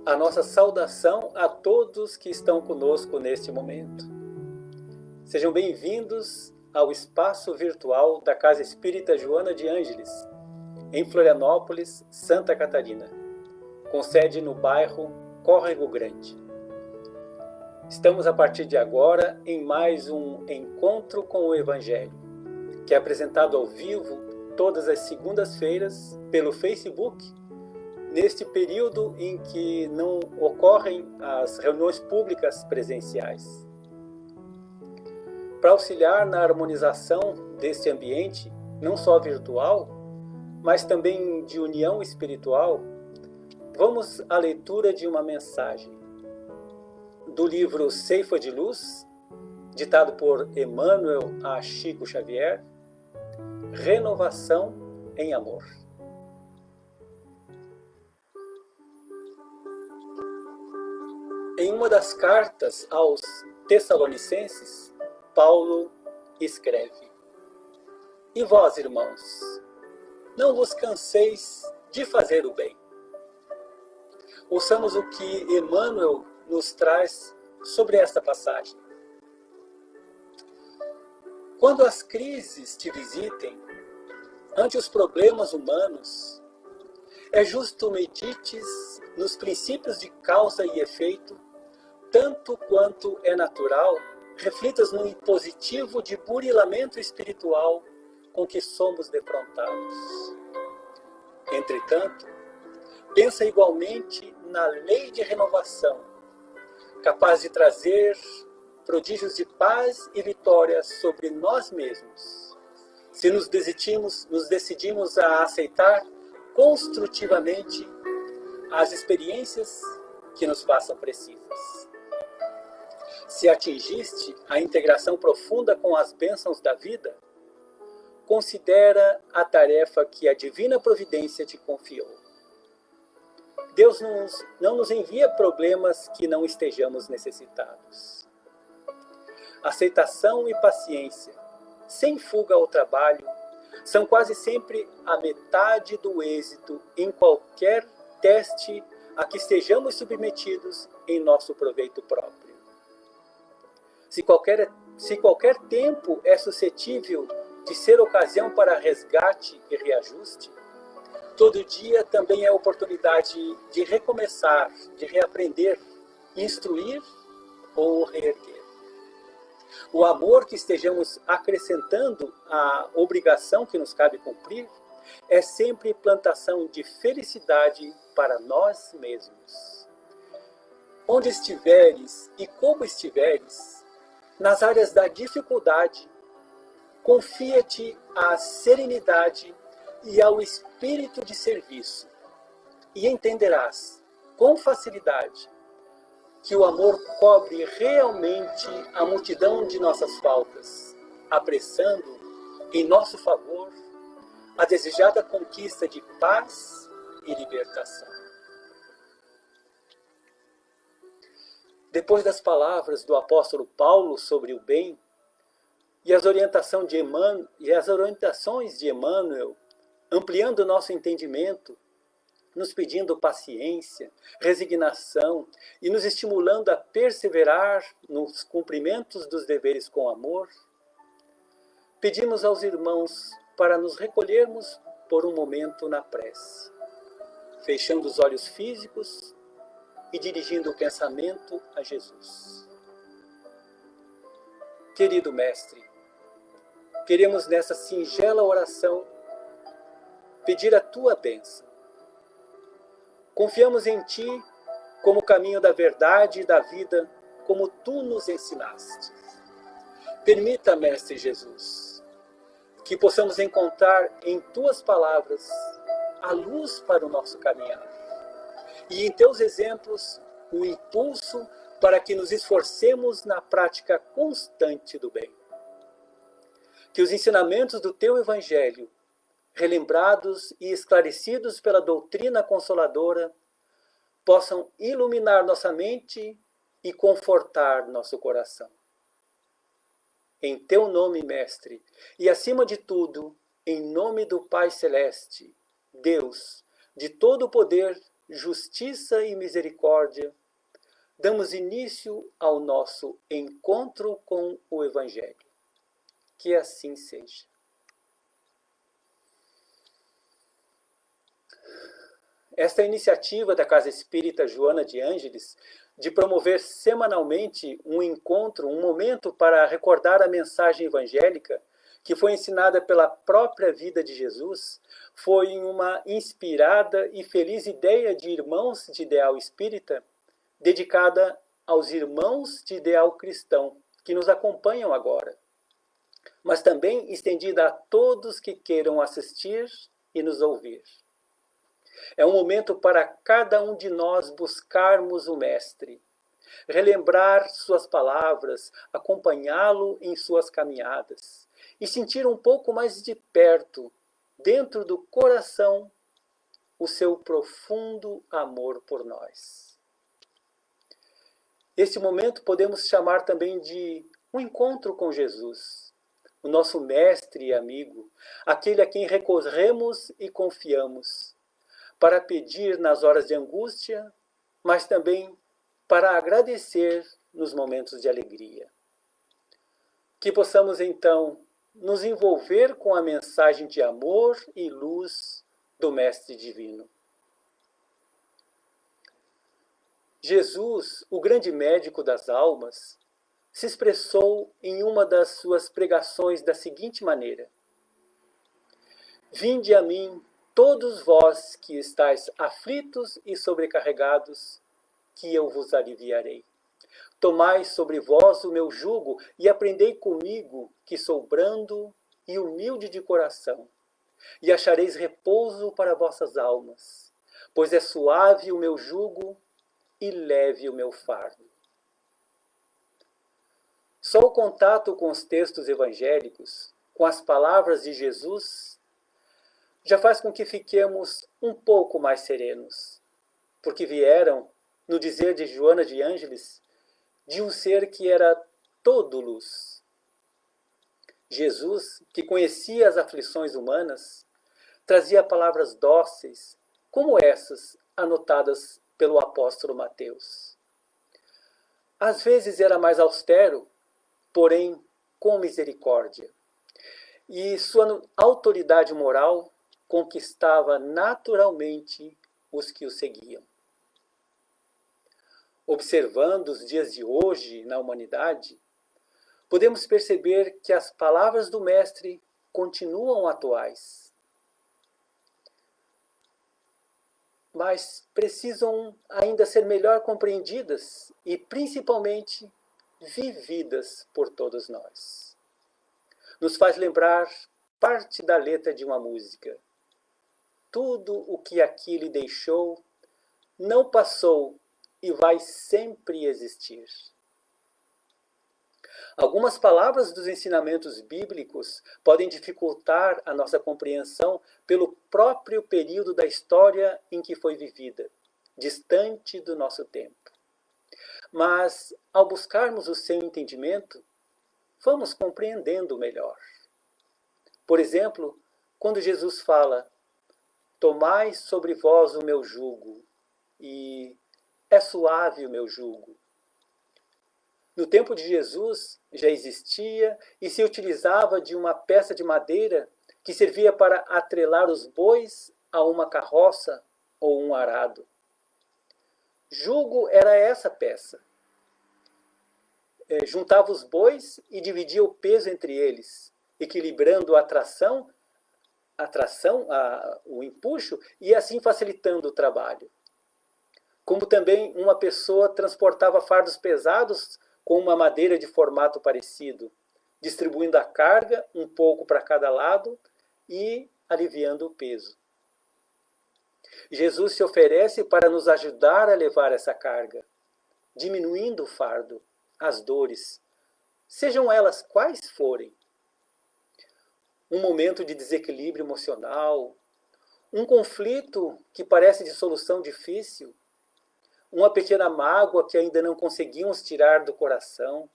a nossa saudação a todos que estão conosco neste momento. Sejam bem-vindos ao espaço virtual da Casa Espírita Joana de Ângeles, em Florianópolis, Santa Catarina, com sede no bairro Córrego Grande. Estamos a partir de agora em mais um Encontro com o Evangelho, que é apresentado ao vivo todas as segundas-feiras pelo Facebook, neste período em que não ocorrem as reuniões públicas presenciais. Para auxiliar na harmonização deste ambiente, não só virtual, mas também de união espiritual, vamos à leitura de uma mensagem do livro Ceifa de Luz, ditado por Emmanuel a Chico Xavier, Renovação em Amor. Em uma das cartas aos Tessalonicenses, Paulo escreve: E vós, irmãos, não vos canseis de fazer o bem. Ouçamos o que Emmanuel nos traz sobre esta passagem. Quando as crises te visitem, ante os problemas humanos, é justo medites nos princípios de causa e efeito, tanto quanto é natural, reflitas no impositivo de burilamento espiritual com que somos defrontados. Entretanto, pensa igualmente na lei de renovação, capaz de trazer prodígios de paz e vitória sobre nós mesmos, se nos decidimos a aceitar construtivamente as experiências que nos façam precisas. Se atingiste a integração profunda com as bênçãos da vida, considera a tarefa que a divina providência te confiou. Deus não nos envia problemas que não estejamos necessitados. Aceitação e paciência, sem fuga ao trabalho, são quase sempre a metade do êxito em qualquer teste a que estejamos submetidos em nosso proveito próprio. Se qualquer tempo é suscetível de ser ocasião para resgate e reajuste, todo dia também é oportunidade de recomeçar, de reaprender, instruir ou reerguer. O amor que estejamos acrescentando à obrigação que nos cabe cumprir é sempre plantação de felicidade para nós mesmos. Onde estiveres e como estiveres, nas áreas da dificuldade, confia-te à serenidade e ao espírito de serviço, e entenderás com facilidade que o amor cobre realmente a multidão de nossas faltas, apressando em nosso favor a desejada conquista de paz e libertação. Depois das palavras do apóstolo Paulo sobre o bem e as orientações de Emmanuel, ampliando o nosso entendimento, nos pedindo paciência, resignação e nos estimulando a perseverar nos cumprimentos dos deveres com amor, pedimos aos irmãos para nos recolhermos por um momento na prece, fechando os olhos físicos e dirigindo o pensamento a Jesus. Querido Mestre, queremos nessa singela oração pedir a Tua bênção. Confiamos em Ti como caminho da verdade e da vida, como Tu nos ensinaste. Permita, Mestre Jesus, que possamos encontrar em Tuas palavras a luz para o nosso caminhar, e em Teus exemplos o impulso para que nos esforcemos na prática constante do bem. Que os ensinamentos do Teu Evangelho, relembrados e esclarecidos pela doutrina consoladora, possam iluminar nossa mente e confortar nosso coração. Em Teu nome, Mestre, e acima de tudo, em nome do Pai Celeste, Deus, de todo o poder, justiça e misericórdia, damos início ao nosso encontro com o Evangelho. Que assim seja. Esta iniciativa da Casa Espírita Joana de Ângeles de promover semanalmente um encontro, um momento para recordar a mensagem evangélica que foi ensinada pela própria vida de Jesus, foi uma inspirada e feliz ideia de irmãos de ideal espírita, dedicada aos irmãos de ideal cristão que nos acompanham agora, mas também estendida a todos que queiram assistir e nos ouvir. É um momento para cada um de nós buscarmos o Mestre, relembrar suas palavras, acompanhá-lo em suas caminhadas e sentir um pouco mais de perto, dentro do coração, o seu profundo amor por nós. Este momento podemos chamar também de um encontro com Jesus, o nosso mestre e amigo, aquele a quem recorremos e confiamos, para pedir nas horas de angústia, mas também para agradecer nos momentos de alegria. Que possamos então nos envolver com a mensagem de amor e luz do Mestre Divino. Jesus, o grande médico das almas, se expressou em uma das suas pregações da seguinte maneira: Vinde a mim, todos vós que estáis aflitos e sobrecarregados, que eu vos aliviarei. Tomai sobre vós o meu jugo e aprendei comigo, que sou brando e humilde de coração, e achareis repouso para vossas almas, pois é suave o meu jugo e leve o meu fardo. Só o contato com os textos evangélicos, com as palavras de Jesus, já faz com que fiquemos um pouco mais serenos, porque vieram, no dizer de Joana de Ângeles, de um ser que era todo luz. Jesus, que conhecia as aflições humanas, trazia palavras dóceis, como essas anotadas pelo apóstolo Mateus. Às vezes era mais austero, porém com misericórdia. E sua autoridade moral conquistava naturalmente os que o seguiam. Observando os dias de hoje na humanidade, podemos perceber que as palavras do Mestre continuam atuais, mas precisam ainda ser melhor compreendidas e, principalmente, vividas por todos nós. Nos faz lembrar parte da letra de uma música. Tudo o que aqui lhe deixou não passou e vai sempre existir. Algumas palavras dos ensinamentos bíblicos podem dificultar a nossa compreensão pelo próprio período da história em que foi vivida, distante do nosso tempo. Mas, ao buscarmos o seu entendimento, vamos compreendendo melhor. Por exemplo, quando Jesus fala: Tomai sobre vós o meu jugo, e é suave o meu jugo. No tempo de Jesus já existia e se utilizava de uma peça de madeira que servia para atrelar os bois a uma carroça ou um arado. Jugo era essa peça. Juntava os bois e dividia o peso entre eles, equilibrando a tração, o empuxo, e assim facilitando o trabalho. Como também uma pessoa transportava fardos pesados com uma madeira de formato parecido, distribuindo a carga um pouco para cada lado e aliviando o peso. Jesus se oferece para nos ajudar a levar essa carga, diminuindo o fardo, as dores, sejam elas quais forem. Um momento de desequilíbrio emocional, um conflito que parece de solução difícil, uma pequena mágoa que ainda não conseguimos tirar do coração,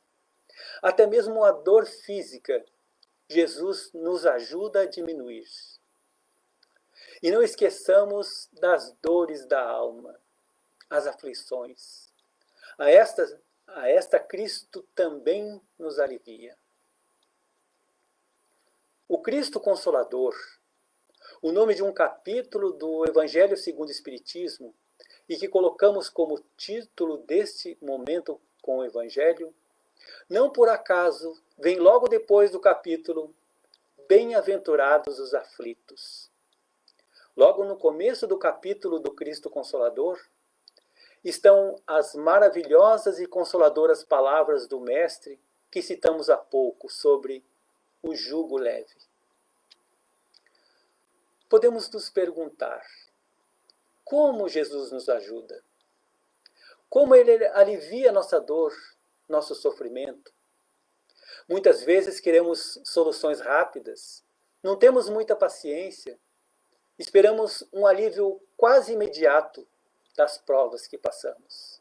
até mesmo uma dor física, Jesus nos ajuda a diminuir. E não esqueçamos das dores da alma, as aflições. A esta Cristo também nos alivia. O Cristo Consolador, o nome de um capítulo do Evangelho segundo o Espiritismo, e que colocamos como título deste momento com o Evangelho, não por acaso vem logo depois do capítulo Bem-aventurados os aflitos. Logo no começo do capítulo do Cristo Consolador, estão as maravilhosas e consoladoras palavras do Mestre que citamos há pouco sobre o jugo leve. Podemos nos perguntar, como Jesus nos ajuda? Como Ele alivia nossa dor, nosso sofrimento? Muitas vezes queremos soluções rápidas, não temos muita paciência, esperamos um alívio quase imediato das provas que passamos.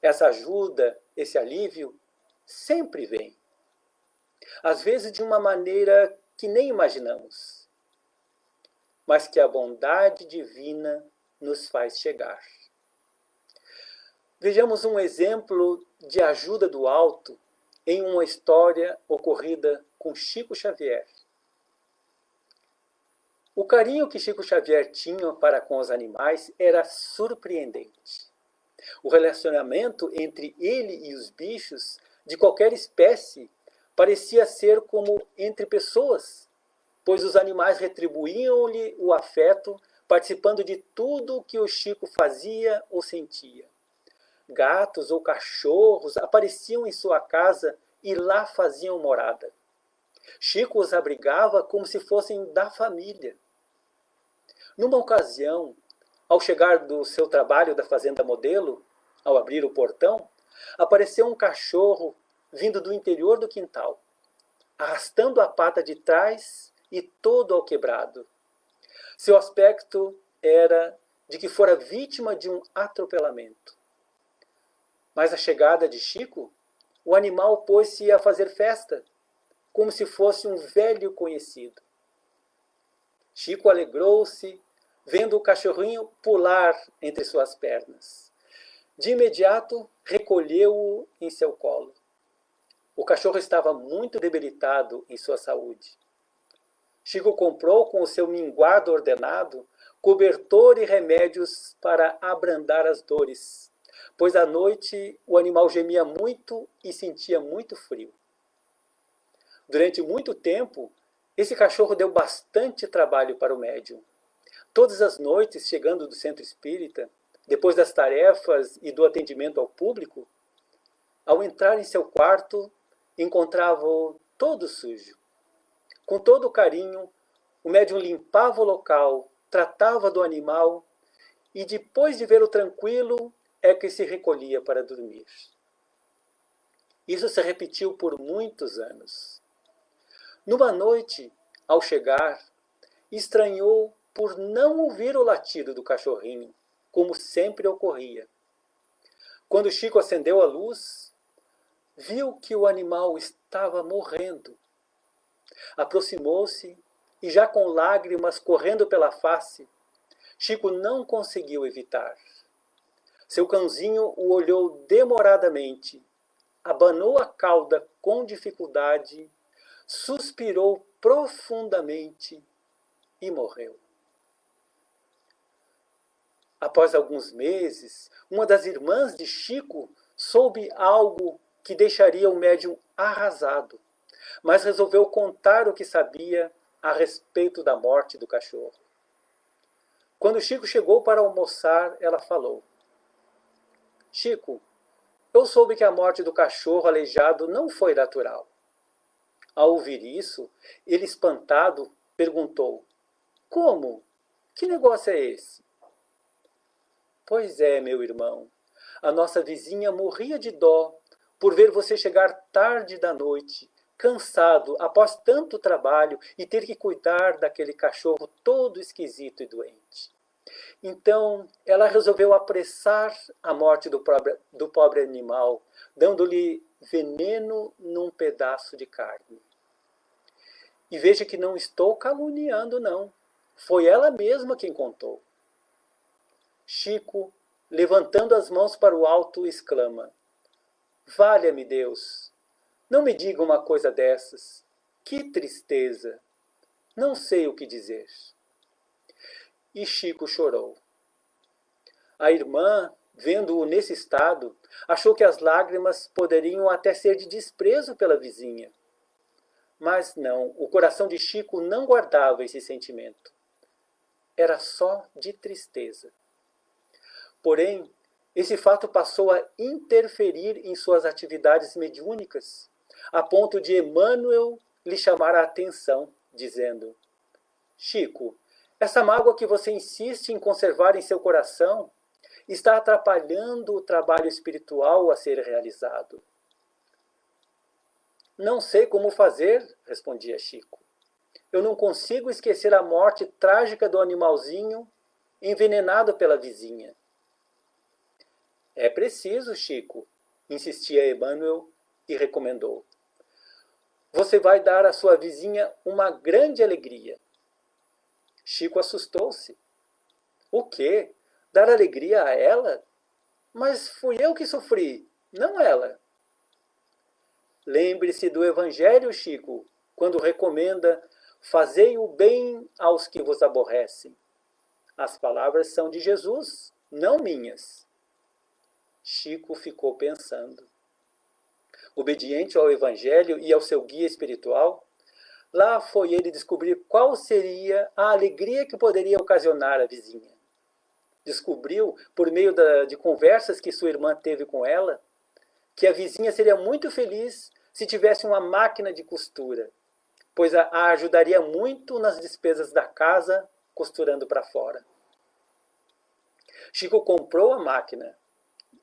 Essa ajuda, esse alívio, sempre vem. Às vezes de uma maneira que nem imaginamos, mas que a bondade divina nos faz chegar. Vejamos um exemplo de ajuda do alto em uma história ocorrida com Chico Xavier. O carinho que Chico Xavier tinha para com os animais era surpreendente. O relacionamento entre ele e os bichos de qualquer espécie parecia ser como entre pessoas, pois os animais retribuíam-lhe o afeto, participando de tudo o que o Chico fazia ou sentia. Gatos ou cachorros apareciam em sua casa e lá faziam morada. Chico os abrigava como se fossem da família. Numa ocasião, ao chegar do seu trabalho da Fazenda Modelo, ao abrir o portão, apareceu um cachorro vindo do interior do quintal, arrastando a pata de trás e todo alquebrado. Seu aspecto era de que fora vítima de um atropelamento. Mas à chegada de Chico, o animal pôs-se a fazer festa, como se fosse um velho conhecido. Chico alegrou-se, vendo o cachorrinho pular entre suas pernas. De imediato, recolheu-o em seu colo. O cachorro estava muito debilitado em sua saúde. Chico comprou, com o seu minguado ordenado, cobertor e remédios para abrandar as dores, pois à noite o animal gemia muito e sentia muito frio. Durante muito tempo, esse cachorro deu bastante trabalho para o médium. Todas as noites, chegando do centro espírita, depois das tarefas e do atendimento ao público, ao entrar em seu quarto, encontrava-o todo sujo. Com todo o carinho, o médium limpava o local, tratava do animal e, depois de vê-lo tranquilo, é que se recolhia para dormir. Isso se repetiu por muitos anos. Numa noite, ao chegar, estranhou por não ouvir o latido do cachorrinho, como sempre ocorria. Quando Chico acendeu a luz, viu que o animal estava morrendo. Aproximou-se e, já com lágrimas correndo pela face, Chico não conseguiu evitar. Seu cãozinho o olhou demoradamente, abanou a cauda com dificuldade, suspirou profundamente e morreu. Após alguns meses, uma das irmãs de Chico soube algo que deixaria o médium arrasado, mas resolveu contar o que sabia a respeito da morte do cachorro. Quando Chico chegou para almoçar, ela falou: Chico, eu soube que a morte do cachorro aleijado não foi natural. Ao ouvir isso, ele, espantado, perguntou: Como? Que negócio é esse? Pois é, meu irmão, a nossa vizinha morria de dó por ver você chegar tarde da noite, cansado após tanto trabalho e ter que cuidar daquele cachorro todo esquisito e doente. Então, ela resolveu apressar a morte do pobre animal, dando-lhe veneno num pedaço de carne. E veja que não estou caluniando, não. Foi ela mesma quem contou. Chico, levantando as mãos para o alto, exclama: Valha-me Deus! Não me diga uma coisa dessas. Que tristeza! Não sei o que dizer. E Chico chorou. A irmã, vendo-o nesse estado, achou que as lágrimas poderiam até ser de desprezo pela vizinha. Mas não, o coração de Chico não guardava esse sentimento. Era só de tristeza. Porém, esse fato passou a interferir em suas atividades mediúnicas, a ponto de Emmanuel lhe chamar a atenção, dizendo: Chico, essa mágoa que você insiste em conservar em seu coração está atrapalhando o trabalho espiritual a ser realizado. Não sei como fazer, respondia Chico. Eu não consigo esquecer a morte trágica do animalzinho envenenado pela vizinha. É preciso, Chico, insistia Emmanuel e recomendou. Você vai dar à sua vizinha uma grande alegria. Chico assustou-se. O quê? Dar alegria a ela? Mas fui eu que sofri, não ela. Lembre-se do Evangelho, Chico, quando recomenda: fazei o bem aos que vos aborrecem. As palavras são de Jesus, não minhas. Chico ficou pensando. Obediente ao Evangelho e ao seu guia espiritual, lá foi ele descobrir qual seria a alegria que poderia ocasionar a vizinha. Descobriu, por meio de conversas que sua irmã teve com ela, que a vizinha seria muito feliz se tivesse uma máquina de costura, pois a ajudaria muito nas despesas da casa, costurando para fora. Chico comprou a máquina,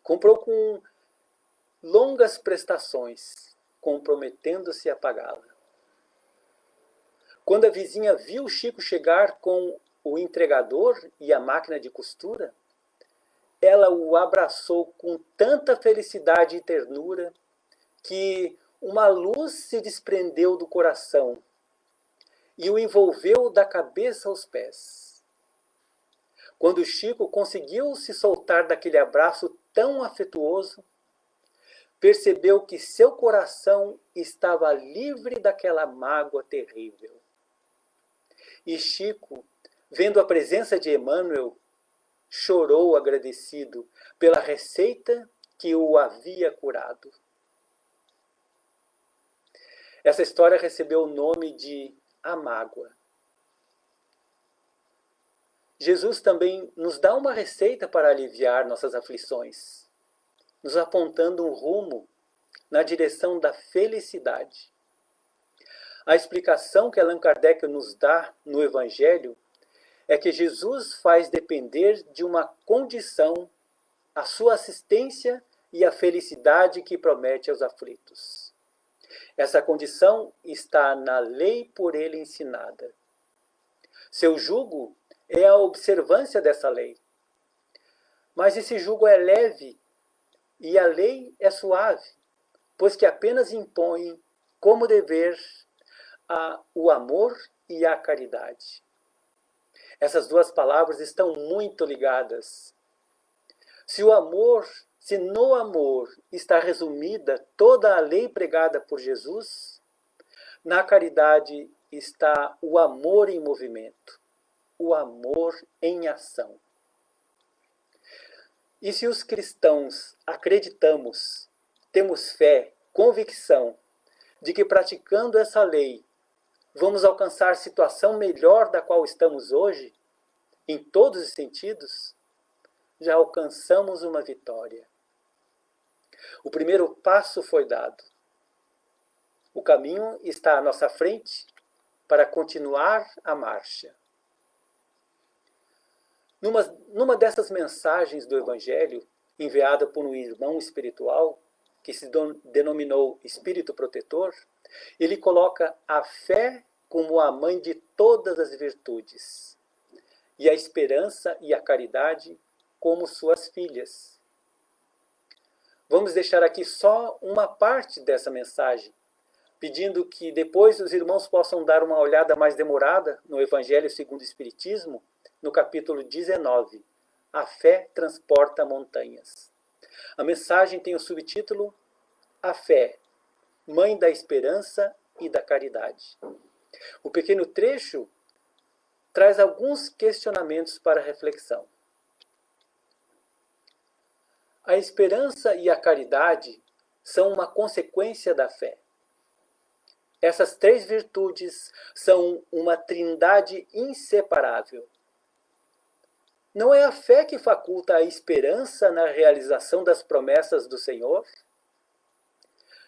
comprou com longas prestações, comprometendo-se a pagá-la. Quando a vizinha viu Chico chegar com o entregador e a máquina de costura, ela o abraçou com tanta felicidade e ternura que uma luz se desprendeu do coração e o envolveu da cabeça aos pés. Quando Chico conseguiu se soltar daquele abraço tão afetuoso, percebeu que seu coração estava livre daquela mágoa terrível. E Chico, vendo a presença de Emmanuel, chorou agradecido pela receita que o havia curado. Essa história recebeu o nome de A Mágoa. Jesus também nos dá uma receita para aliviar nossas aflições, nos apontando um rumo na direção da felicidade. A explicação que Allan Kardec nos dá no Evangelho é que Jesus faz depender de uma condição a sua assistência e a felicidade que promete aos aflitos. Essa condição está na lei por ele ensinada. Seu jugo é a observância dessa lei. Mas esse jugo é leve e a lei é suave, pois que apenas impõe como dever o amor e a caridade. Essas duas palavras estão muito ligadas. Se no amor está resumida toda a lei pregada por Jesus, na caridade está o amor em movimento, o amor em ação. E se os cristãos acreditamos, temos fé, convicção de que praticando essa lei vamos alcançar situação melhor da qual estamos hoje, em todos os sentidos, já alcançamos uma vitória. O primeiro passo foi dado. O caminho está à nossa frente para continuar a marcha. Numa dessas mensagens do Evangelho, enviada por um irmão espiritual, que se denominou Espírito Protetor, ele coloca a fé como a mãe de todas as virtudes, e a esperança e a caridade como suas filhas. Vamos deixar aqui só uma parte dessa mensagem, pedindo que depois os irmãos possam dar uma olhada mais demorada no Evangelho segundo o Espiritismo, no capítulo 19, A Fé Transporta Montanhas. A mensagem tem o subtítulo A Fé, Mãe da Esperança e da Caridade. O pequeno trecho traz alguns questionamentos para reflexão. A esperança e a caridade são uma consequência da fé. Essas três virtudes são uma trindade inseparável. Não é a fé que faculta a esperança na realização das promessas do Senhor?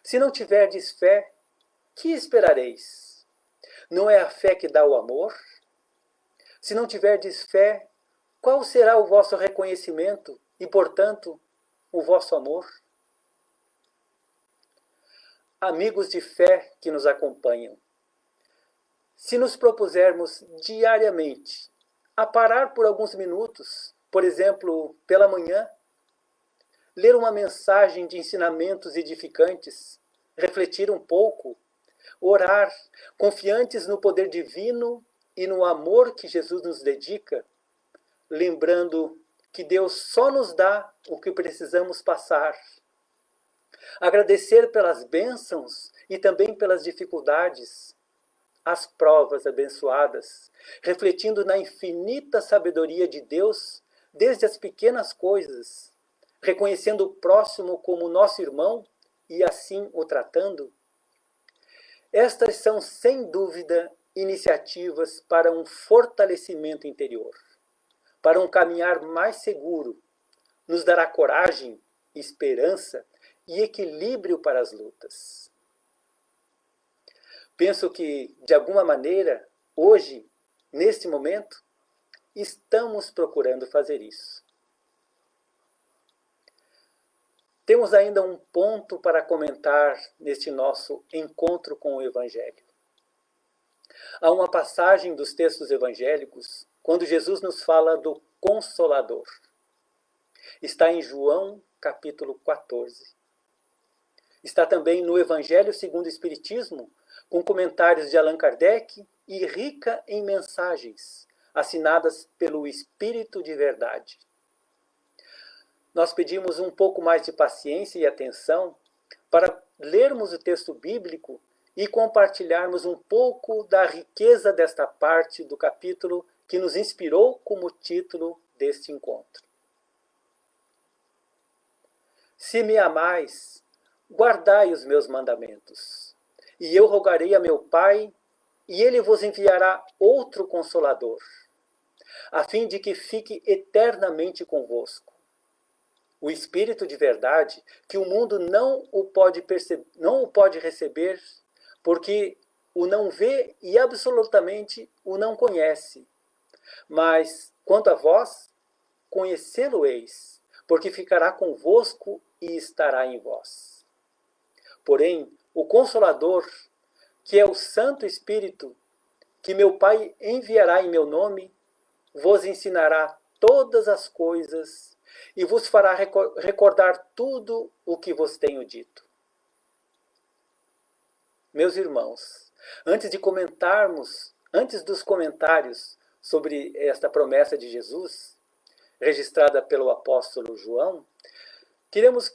Se não tiverdes fé, que esperareis? Não é a fé que dá o amor? Se não tiverdes fé, qual será o vosso reconhecimento e, portanto, o vosso amor? Amigos de fé que nos acompanham, se nos propusermos diariamente a parar por alguns minutos, por exemplo, pela manhã, ler uma mensagem de ensinamentos edificantes, refletir um pouco, orar, confiantes no poder divino e no amor que Jesus nos dedica, lembrando que Deus só nos dá o que precisamos passar. Agradecer pelas bênçãos e também pelas dificuldades, as provas abençoadas, refletindo na infinita sabedoria de Deus desde as pequenas coisas, reconhecendo o próximo como nosso irmão e assim o tratando. Estas são, sem dúvida, iniciativas para um fortalecimento interior, para um caminhar mais seguro, nos dará coragem, esperança e equilíbrio para as lutas. Penso que, de alguma maneira, hoje, neste momento, estamos procurando fazer isso. Temos ainda um ponto para comentar neste nosso encontro com o Evangelho. Há uma passagem dos textos evangélicos quando Jesus nos fala do Consolador. Está em João, capítulo 14. Está também no Evangelho segundo o Espiritismo, com comentários de Allan Kardec e rica em mensagens, assinadas pelo Espírito de Verdade. Nós pedimos um pouco mais de paciência e atenção para lermos o texto bíblico e compartilharmos um pouco da riqueza desta parte do capítulo que nos inspirou como título deste encontro. Se me amais, guardai os meus mandamentos, e eu rogarei a meu Pai, e ele vos enviará outro Consolador, a fim de que fique eternamente convosco. O Espírito de verdade, que o mundo não o pode receber, porque o não vê e absolutamente o não conhece. Mas, quanto a vós, conhecê-lo-eis, porque ficará convosco e estará em vós. Porém, o Consolador, que é o Santo Espírito, que meu Pai enviará em meu nome, vos ensinará todas as coisas e vos fará recordar tudo o que vos tenho dito. Meus irmãos, antes dos comentários sobre esta promessa de Jesus, registrada pelo apóstolo João, queremos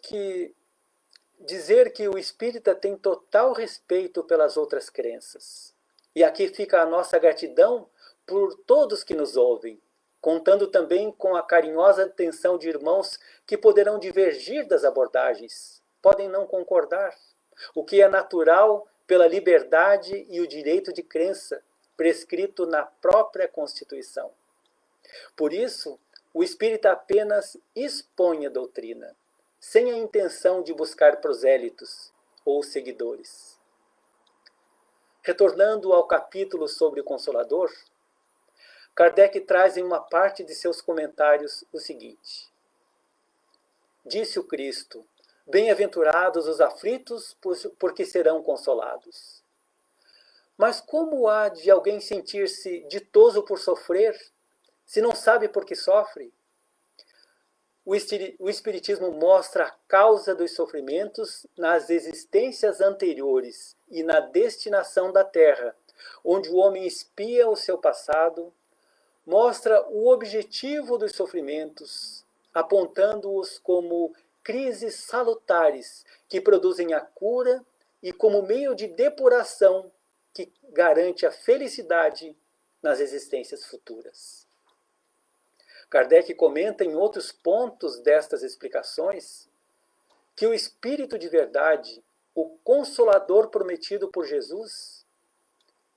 dizer que o espírita tem total respeito pelas outras crenças. E aqui fica a nossa gratidão por todos que nos ouvem, contando também com a carinhosa atenção de irmãos que poderão divergir das abordagens, podem não concordar, o que é natural pela liberdade e o direito de crença prescrito na própria Constituição. Por isso, o espírita apenas expõe a doutrina, sem a intenção de buscar prosélitos ou seguidores. Retornando ao capítulo sobre o Consolador, Kardec traz em uma parte de seus comentários o seguinte: disse o Cristo, bem-aventurados os aflitos, porque serão consolados. Mas como há de alguém sentir-se ditoso por sofrer, se não sabe por que sofre? O Espiritismo mostra a causa dos sofrimentos nas existências anteriores e na destinação da Terra, onde o homem espia o seu passado, mostra o objetivo dos sofrimentos, apontando-os como crises salutares que produzem a cura e como meio de depuração que garante a felicidade nas existências futuras. Kardec comenta em outros pontos destas explicações que o Espírito de verdade, o Consolador prometido por Jesus,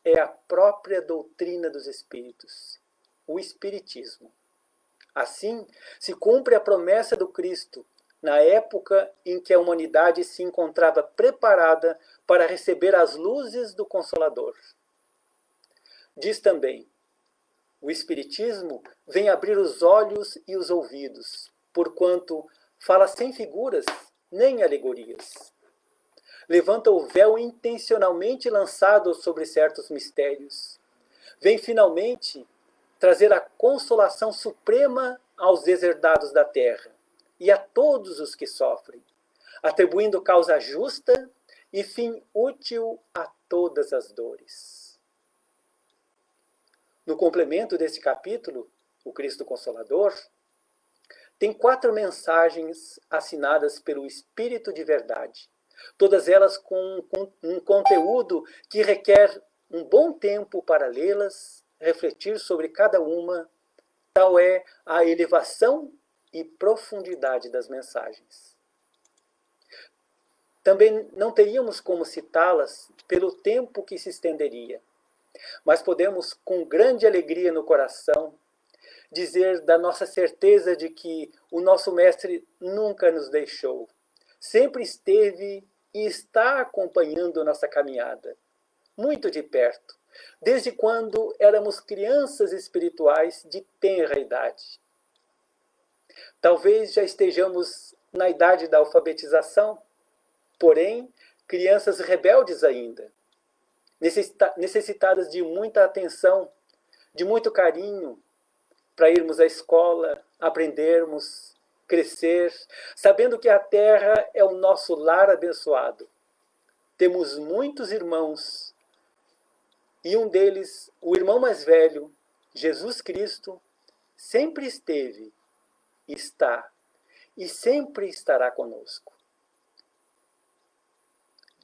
é a própria doutrina dos Espíritos, o Espiritismo. Assim, se cumpre a promessa do Cristo na época em que a humanidade se encontrava preparada para receber as luzes do Consolador. Diz também: o Espiritismo vem abrir os olhos e os ouvidos, porquanto fala sem figuras nem alegorias. Levanta o véu intencionalmente lançado sobre certos mistérios. Vem finalmente trazer a consolação suprema aos deserdados da terra e a todos os que sofrem, atribuindo causa justa e fim útil a todas as dores. No complemento deste capítulo, o Cristo Consolador, tem 4 mensagens assinadas pelo Espírito de Verdade, todas elas com um conteúdo que requer um bom tempo para lê-las, refletir sobre cada uma, tal é a elevação e profundidade das mensagens. Também não teríamos como citá-las pelo tempo que se estenderia, mas podemos, com grande alegria no coração, dizer da nossa certeza de que o nosso Mestre nunca nos deixou, sempre esteve e está acompanhando nossa caminhada, muito de perto, desde quando éramos crianças espirituais de tenra idade. Talvez já estejamos na idade da alfabetização, porém, crianças rebeldes ainda, necessitadas de muita atenção, de muito carinho, para irmos à escola, aprendermos, crescer, sabendo que a terra é o nosso lar abençoado. Temos muitos irmãos, e um deles, o irmão mais velho, Jesus Cristo, sempre esteve, está e sempre estará conosco.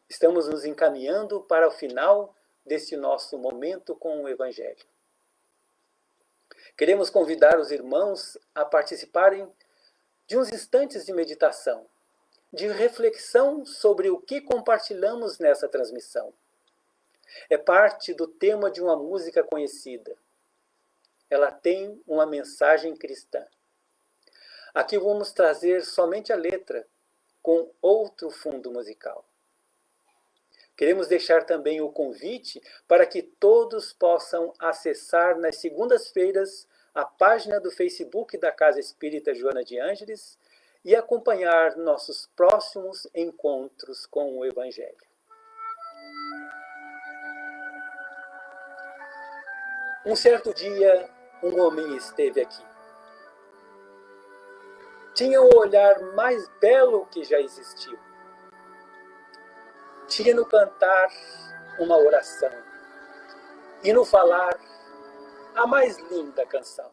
Estamos nos encaminhando para o final deste nosso momento com o Evangelho. Queremos convidar os irmãos a participarem de uns instantes de meditação, de reflexão sobre o que compartilhamos nessa transmissão. É parte do tema de uma música conhecida. Ela tem uma mensagem cristã. Aqui vamos trazer somente a letra, com outro fundo musical. Queremos deixar também o convite para que todos possam acessar nas segundas-feiras a página do Facebook da Casa Espírita Joana de Ângeles e acompanhar nossos próximos encontros com o Evangelho. Um certo dia, um homem esteve aqui. Tinha o olhar mais belo que já existiu. Tinha no cantar uma oração e no falar a mais linda canção.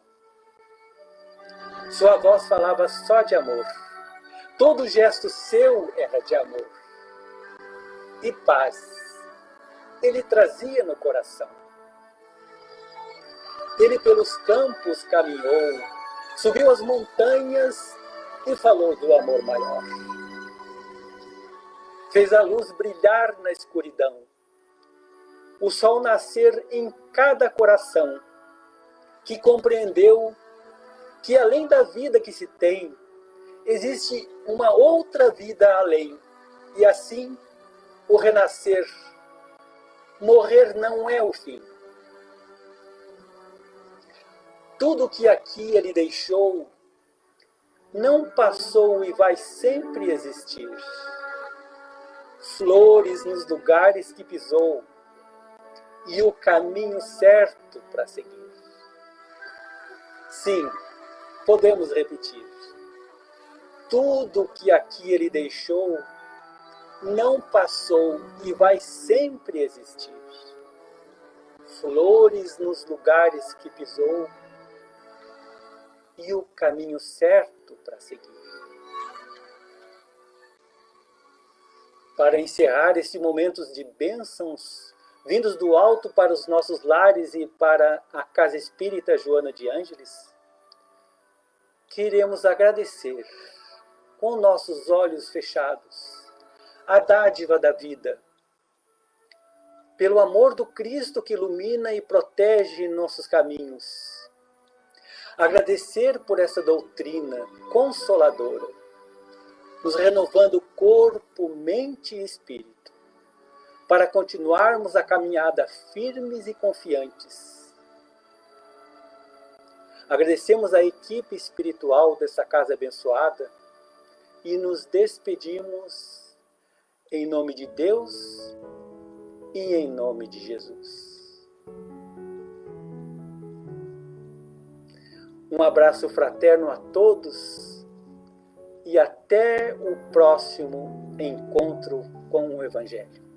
Sua voz falava só de amor. Todo gesto seu era de amor. E paz ele trazia no coração. Ele pelos campos caminhou, subiu as montanhas e falou do amor maior. Fez a luz brilhar na escuridão, o sol nascer em cada coração, que compreendeu que além da vida que se tem, existe uma outra vida além, e assim o renascer, morrer não é o fim. Tudo que aqui ele deixou não passou e vai sempre existir. Flores nos lugares que pisou e o caminho certo para seguir. Sim, podemos repetir. tudo que aqui ele deixou não passou e vai sempre existir. Flores nos lugares que pisou e o caminho certo para seguir. Para encerrar estes momentos de bênçãos, vindos do alto para os nossos lares e para a Casa Espírita Joana de Ângeles, queremos agradecer, com nossos olhos fechados, a dádiva da vida, pelo amor do Cristo que ilumina e protege nossos caminhos. Agradecer por essa doutrina consoladora, nos renovando corpo, mente e espírito, para continuarmos a caminhada firmes e confiantes. Agradecemos a equipe espiritual dessa casa abençoada e nos despedimos em nome de Deus e em nome de Jesus. Um abraço fraterno a todos e até o próximo encontro com o Evangelho.